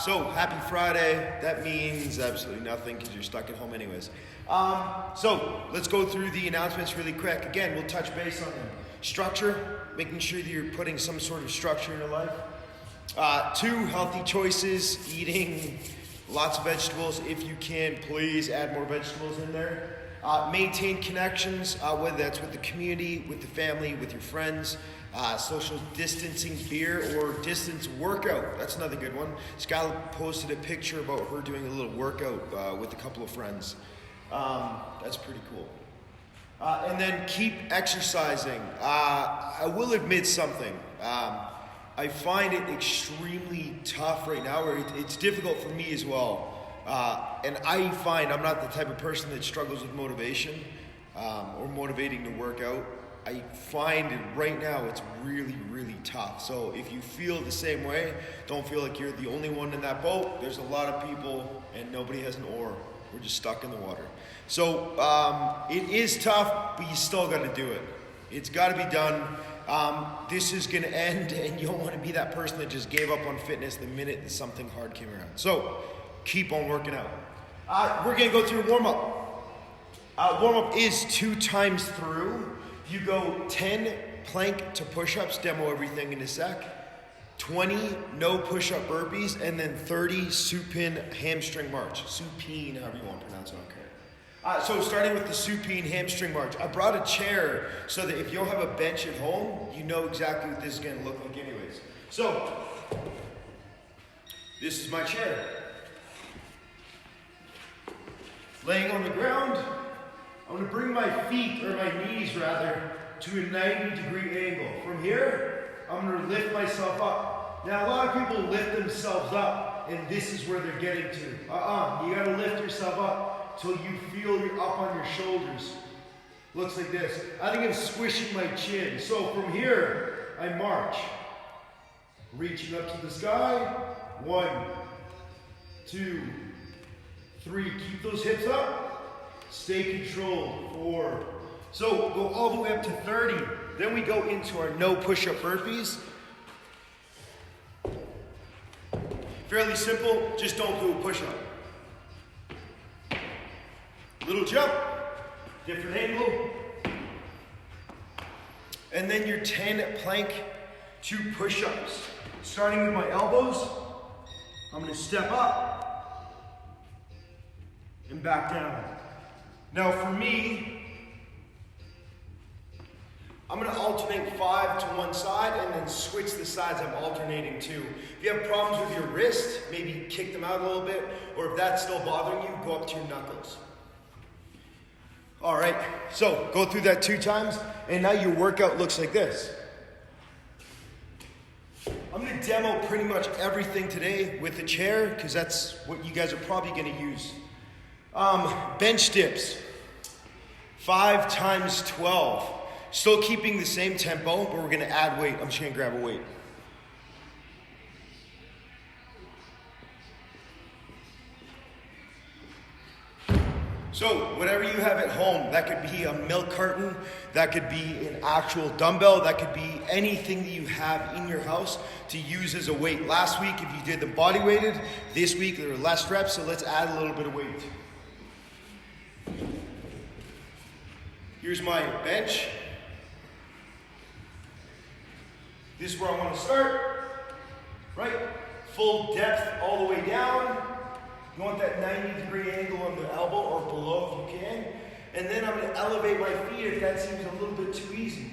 So happy Friday. That means absolutely nothing because you're stuck at home anyways. So let's go through the announcements really quick. Again, we'll touch base on them. Structure, making sure that you're putting some sort of structure in your life. 2, healthy choices, eating lots of vegetables. If you can, please add more vegetables in there. Maintain connections, whether that's with the community, with the family, with your friends. Social distancing beer or distance workout. That's another good one. Skylar posted a picture about her doing a little workout with a couple of friends. That's pretty cool. And then keep exercising. I will admit something. I find it extremely tough right now, or it's difficult for me as well. And I find I'm not the type of person that struggles with motivation or motivating to work out. I find it right now it's really, really tough. So if you feel the same way, don't feel like you're the only one in that boat. There's a lot of people and nobody has an oar. We're just stuck in the water. So it is tough, but you still got to do it. It's got to be done. This is going to end and you don't want to be that person that just gave up on fitness the minute that something hard came around. So keep on working out. We're going to go through a warm-up. Warm-up is 2 times through. You go 10 plank to push-ups, demo everything in a sec. 20 no push-up burpees, and then 30 supine hamstring march. Supine, however you want to pronounce it, okay. So starting with the supine hamstring march. I brought a chair so that if you don't have a bench at home, you know exactly what this is going to look like anyways. So, this is my chair. Laying on the ground, I'm going to bring my feet, or my knees rather, to a 90-degree angle. From here, I'm going to lift myself up. Now, a lot of people lift themselves up, and this is where they're getting to. You got to lift yourself up till you feel you're up on your shoulders. Looks like this. I think I'm squishing my chin. So from here, I march. Reaching up to the sky. 1, 2, 3. Keep those hips up. Stay controlled. 4. So go all the way up to 30. Then we go into our no push-up burpees. Fairly simple, just don't do a push-up. Little jump, different angle. And then your 10 plank to push-ups. Starting with my elbows, I'm gonna step up and back down. Now for me, I'm going to alternate 5 to one side and then switch the sides I'm alternating to. If you have problems with your wrist, maybe kick them out a little bit, or if that's still bothering you, go up to your knuckles. All right, so go through that 2 times, and now your workout looks like this. I'm going to demo pretty much everything today with the chair, because that's what you guys are probably going to use. Bench dips, 5 times 12. Still keeping the same tempo, but we're gonna add weight. I'm just gonna grab a weight. So whatever you have at home, that could be a milk carton, that could be an actual dumbbell, that could be anything that you have in your house to use as a weight. Last week, if you did the body weighted, this week there were less reps, so let's add a little bit of weight. Here's my bench. This is where I want to start, right? Full depth all the way down. You want that 90-degree angle on the elbow or below if you can. And then I'm going to elevate my feet if that seems a little bit too easy.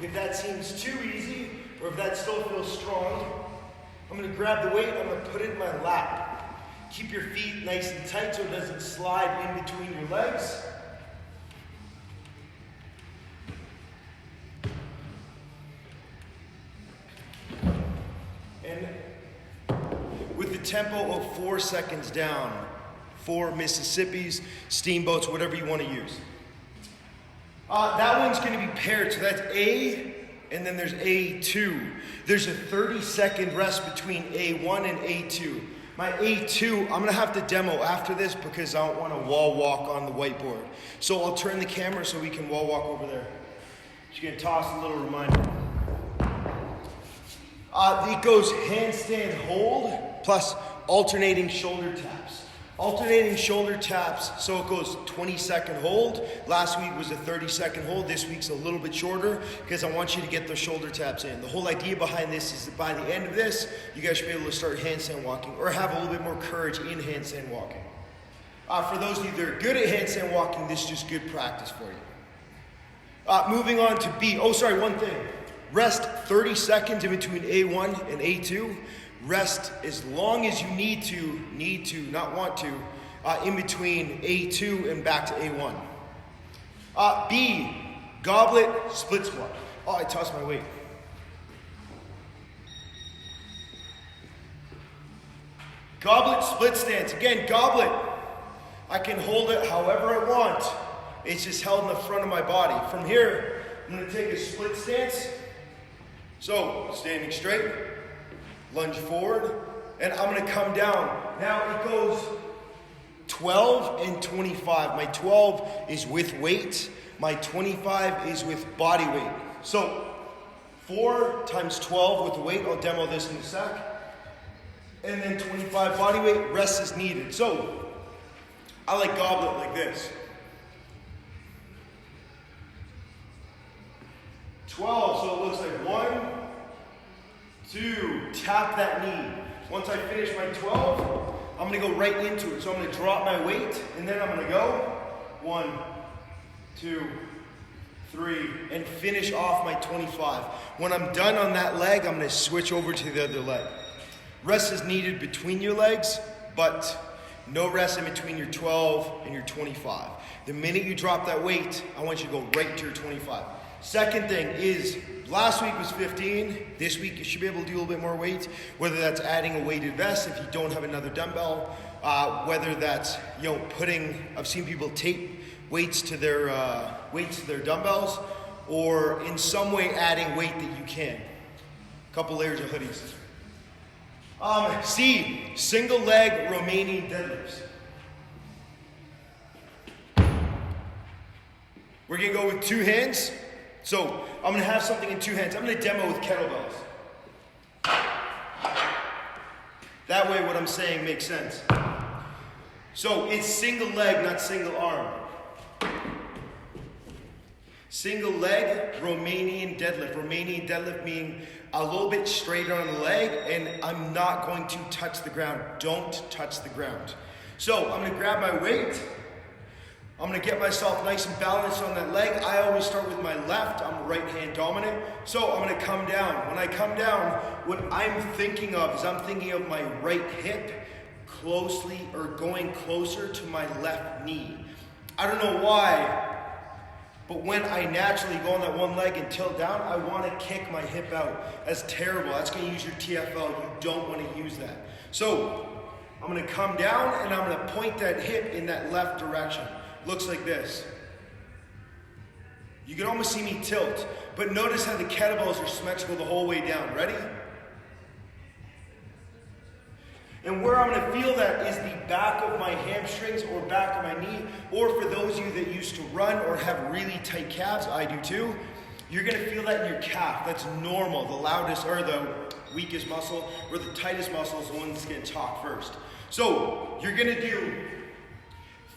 If that seems too easy, or if that still feels strong, I'm going to grab the weight, I'm going to put it in my lap. Keep your feet nice and tight so it doesn't slide in between your legs. And with the tempo of 4 seconds down, 4 Mississippis, steamboats, whatever you want to use. That one's going to be paired, so that's A, and then there's A2. There's a 30-second rest between A1 and A2. My A2, I'm going to have to demo after this because I don't want to wall walk on the whiteboard. So I'll turn the camera so we can wall walk over there. Just going to toss a little reminder. It goes handstand hold plus alternating shoulder taps. Alternating shoulder taps, so it goes 20-second hold. Last week was a 30-second hold. This week's a little bit shorter because I want you to get those shoulder taps in. The whole idea behind this is that by the end of this, you guys should be able to start handstand walking or have a little bit more courage in handstand walking. For those of you that are good at handstand walking, this is just good practice for you. Moving on to B. Oh, sorry, one thing. Rest 30 seconds in between A1 and A2. Rest as long as you need to, not want to, in between A2 and back to A1. B, goblet split squat. Oh, I tossed my weight. Goblet split stance. Again, goblet. I can hold it however I want. It's just held in the front of my body. From here, I'm going to take a split stance. So, standing straight. Lunge forward, and I'm gonna come down. Now it goes 12 and 25. My 12 is with weight. My 25 is with body weight. So 4 times 12 with the weight. I'll demo this in a sec. And then 25 body weight, rest is needed. So I like goblet like this. 12, so it looks like 1, 2, tap that knee. Once I finish my 12, I'm gonna go right into it. So I'm gonna drop my weight, and then I'm gonna go 1, 2, 3, and finish off my 25. When I'm done on that leg, I'm gonna switch over to the other leg. Rest is needed between your legs, but no rest in between your 12 and your 25. The minute you drop that weight, I want you to go right to your 25. Second thing is, last week was 15. This week you should be able to do a little bit more weight, whether that's adding a weighted vest if you don't have another dumbbell, whether that's, I've seen people tape weights to their dumbbells, or in some way adding weight that you can. A couple layers of hoodies. C, single leg Romanian deadlifts. We're gonna go with 2 hands. So I'm gonna have something in 2 hands. I'm gonna demo with kettlebells. That way what I'm saying makes sense. So it's single leg, not single arm. Single leg Romanian deadlift. Romanian deadlift meaning a little bit straighter on the leg, and I'm not going to touch the ground. Don't touch the ground. So I'm gonna grab my weight. I'm gonna get myself nice and balanced on that leg. I always start with my left. I'm right hand dominant. So I'm gonna come down. When I come down, what I'm thinking of is I'm thinking of my right hip closely or going closer to my left knee. I don't know why, but when I naturally go on that one leg and tilt down, I wanna kick my hip out. That's terrible. That's gonna use your TFL. You don't wanna use that. So I'm gonna come down and I'm gonna point that hip in that left direction. Looks like this. You can almost see me tilt, but notice how the kettlebells are symmetrical the whole way down. Ready? And where I'm gonna feel that is the back of my hamstrings or back of my knee, or for those of you that used to run or have really tight calves, I do too, you're gonna feel that in your calf. That's normal. The loudest or the weakest muscle or the tightest muscle is the one that's gonna talk first. So you're gonna do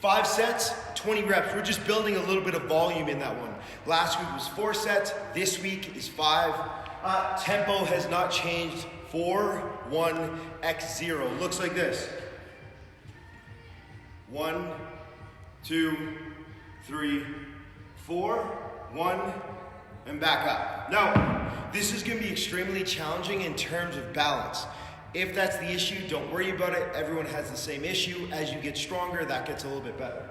5 sets, 20 reps. We're just building a little bit of volume in that one. Last week was 4 sets. This week is 5. Tempo has not changed. 4, 1, X, 0. Looks like this. 1, 2, 3, 4, 1, and back up. Now, this is going to be extremely challenging in terms of balance. If that's the issue, don't worry about it. Everyone has the same issue. As you get stronger, that gets a little bit better.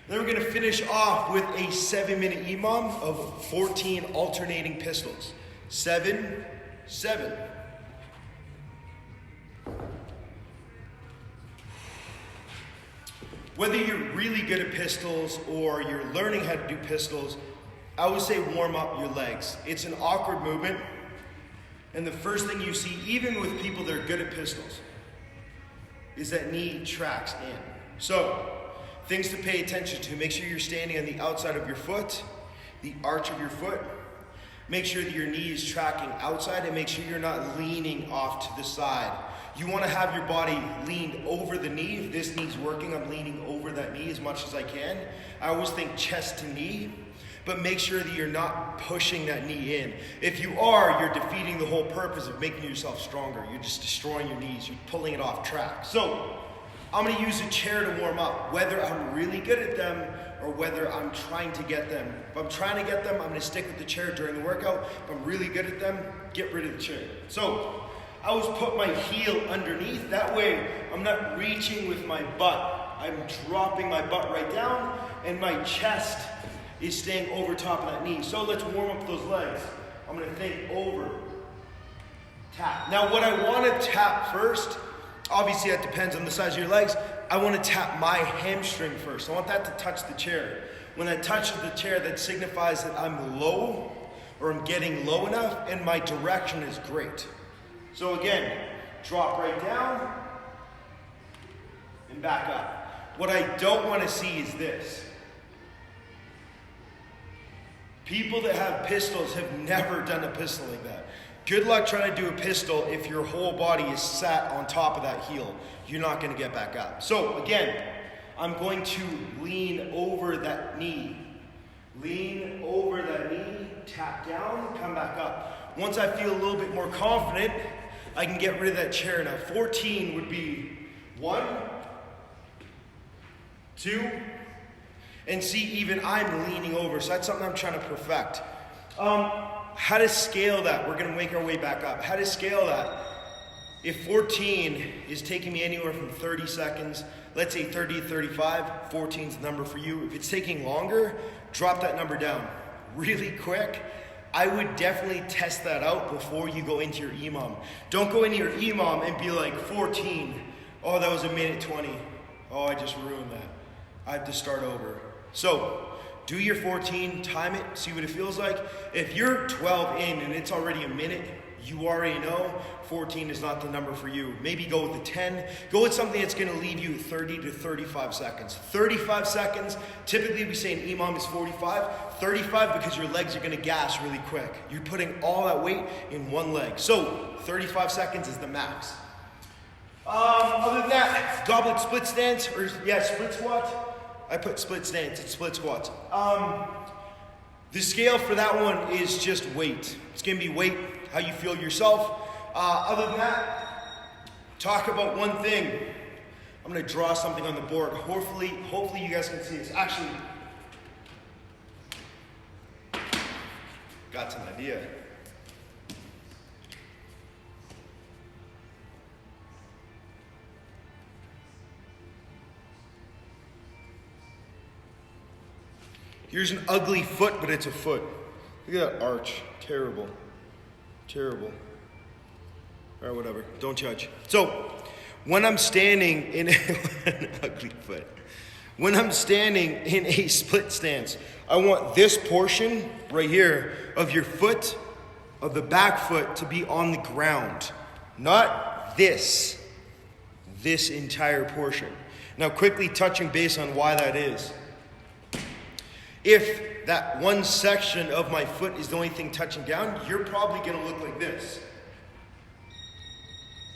Then we're going to finish off with a 7-minute EMOM of 14 alternating pistols. 7, 7. Whether you're really good at pistols or you're learning how to do pistols, I would say warm up your legs. It's an awkward movement. And the first thing you see, even with people that are good at pistols, is that knee tracks in. So, things to pay attention to. Make sure you're standing on the outside of your foot, the arch of your foot. Make sure that your knee is tracking outside and make sure you're not leaning off to the side. You want to have your body leaned over the knee. If this knee's working, I'm leaning over that knee as much as I can. I always think chest to knee, but make sure that you're not pushing that knee in. If you are, you're defeating the whole purpose of making yourself stronger. You're just destroying your knees. You're pulling it off track. So I'm going to use a chair to warm up, whether I'm really good at them or whether I'm trying to get them. If I'm trying to get them, I'm going to stick with the chair during the workout. If I'm really good at them, get rid of the chair. So I always put my heel underneath. That way I'm not reaching with my butt. I'm dropping my butt right down and my chest is staying over top of that knee. So let's warm up those legs. I'm going to think over, tap. Now what I want to tap first, obviously that depends on the size of your legs. I want to tap my hamstring first. I want that to touch the chair. When I touch the chair, that signifies that I'm low or I'm getting low enough and my direction is great. So again, drop right down and back up. What I don't want to see is this. People that have pistols have never done a pistol like that. Good luck trying to do a pistol if your whole body is sat on top of that heel. You're not going to get back up. So again, I'm going to lean over that knee. Lean over that knee, tap down, come back up. Once I feel a little bit more confident, I can get rid of that chair. Now 14 would be 1, 2, and see, even I'm leaning over, so that's something I'm trying to perfect. How to scale that? We're gonna make our way back up. How to scale that? If 14 is taking me anywhere from 30 seconds, let's say 30 to 35, 14 is the number for you. If it's taking longer, drop that number down really quick. I would definitely test that out before you go into your EMOM. Don't go into your EMOM and be like 14. Oh, that was a minute 20. Oh, I just ruined that. I have to start over. So do your 14, time it, see what it feels like. If you're 12 in and it's already a minute, you already know 14 is not the number for you. Maybe go with a 10. Go with something that's going to leave you 30 to 35 seconds. 35 seconds, typically we say an EMOM is 45. 35 because your legs are going to gas really quick. You're putting all that weight in one leg. So 35 seconds is the max. Other than that, goblet split stance, or split squat. I put split stance, it's split squats. The scale for that one is just weight. It's gonna be weight, how you feel yourself. Other than that, talk about one thing. I'm gonna draw something on the board. Hopefully you guys can see this. Actually, got some idea. Here's an ugly foot, but it's a foot. Look at that arch. Terrible. Terrible. Or whatever. Don't judge. So, when I'm standing in an ugly foot, when I'm standing in a split stance, I want this portion right here of your foot, of the back foot, to be on the ground. Not this entire portion. Now, quickly touching base on why that is. If that one section of my foot is the only thing touching down, you're probably going to look like this.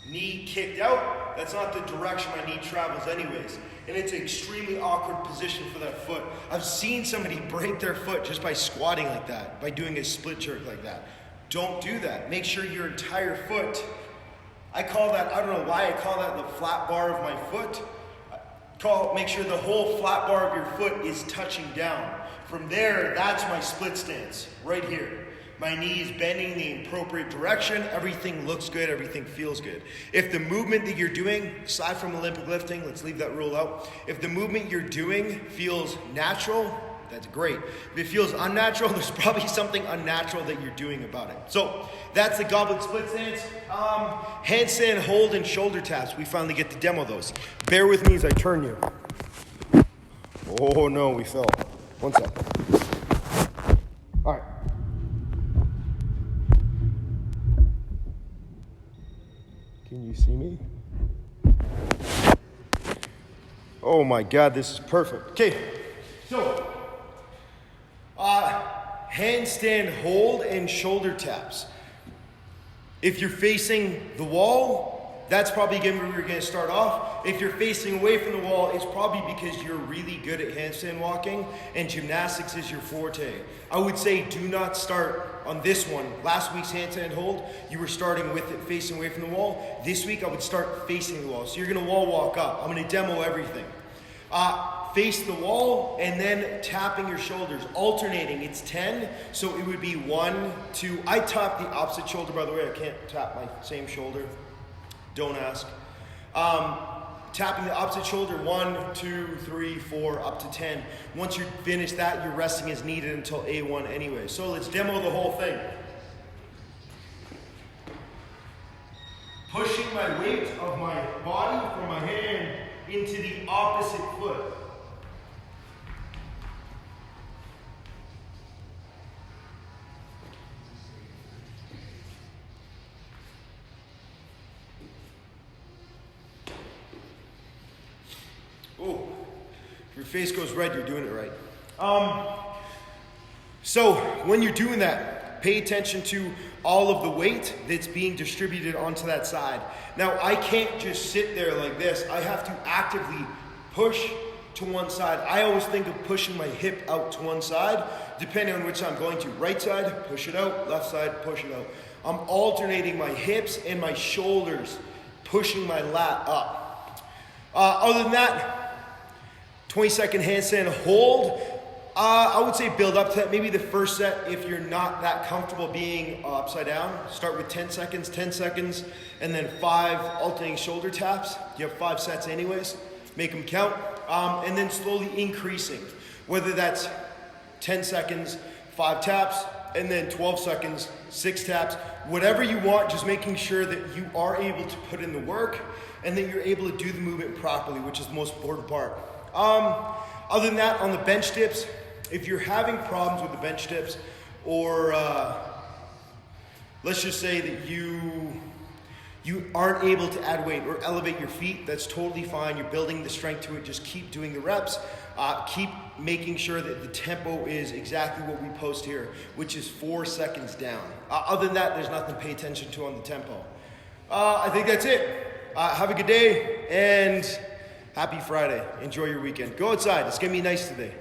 Knee kicked out, that's not the direction my knee travels anyways. And it's an extremely awkward position for that foot. I've seen somebody break their foot just by squatting like that, by doing a split jerk like that. Don't do that. Make sure your entire foot, I don't know why I call that the flat bar of my foot. Make sure the whole flat bar of your foot is touching down. From there, that's my split stance, right here. My knee is bending the appropriate direction, everything looks good, everything feels good. If the movement that you're doing, aside from Olympic lifting, let's leave that rule out. If the movement you're doing feels natural, that's great. If it feels unnatural, there's probably something unnatural that you're doing about it. So that's the goblet split stance. Handstand, hold, and shoulder taps. We finally get to demo those. Bear with me as I turn you. Oh no, we fell. One sec. All right. Can you see me? Oh my God, this is perfect. Okay, so handstand hold and shoulder taps. If you're facing the wall, that's probably again where we're gonna start off. If you're facing away from the wall, it's probably because you're really good at handstand walking and gymnastics is your forte. I would say do not start on this one. Last week's handstand hold, you were starting with it facing away from the wall. This week I would start facing the wall. So you're gonna wall walk up. I'm gonna demo everything. Face the wall and then tapping your shoulders, alternating. It's 10, so it would be 1, 2. I tap the opposite shoulder, by the way. I can't tap my same shoulder. Don't ask. Tapping the opposite shoulder, 1, 2, 3, 4, up to 10. Once you finish that, your resting is needed until A1 anyway. So let's demo the whole thing. Pushing my weight of my body from my hand into the opposite foot. Oh, if your face goes red, you're doing it right. So when you're doing that, pay attention to all of the weight that's being distributed onto that side. Now, I can't just sit there like this. I have to actively push to one side. I always think of pushing my hip out to one side, depending on which I'm going to. Right side, push it out. Left side, push it out. I'm alternating my hips and my shoulders, pushing my lat up. Other than that, 20-second handstand hold. I would say build up to that. Maybe the first set, if you're not that comfortable being upside down, start with 10 seconds, and then 5 alternating shoulder taps. You have 5 sets anyways. Make them count. And then slowly increasing, whether that's 10 seconds, 5 taps, and then 12 seconds, 6 taps. Whatever you want, just making sure that you are able to put in the work and that you're able to do the movement properly, which is the most important part. Other than that, on the bench dips, if you're having problems with the bench dips, or let's just say that you aren't able to add weight or elevate your feet, that's totally fine. You're building the strength to it. Just keep doing the reps. Keep making sure that the tempo is exactly what we post here, which is 4 seconds down. Other than that, there's nothing to pay attention to on the tempo. I think that's it. Have a good day and happy Friday. Enjoy your weekend. Go outside. It's going to be nice today.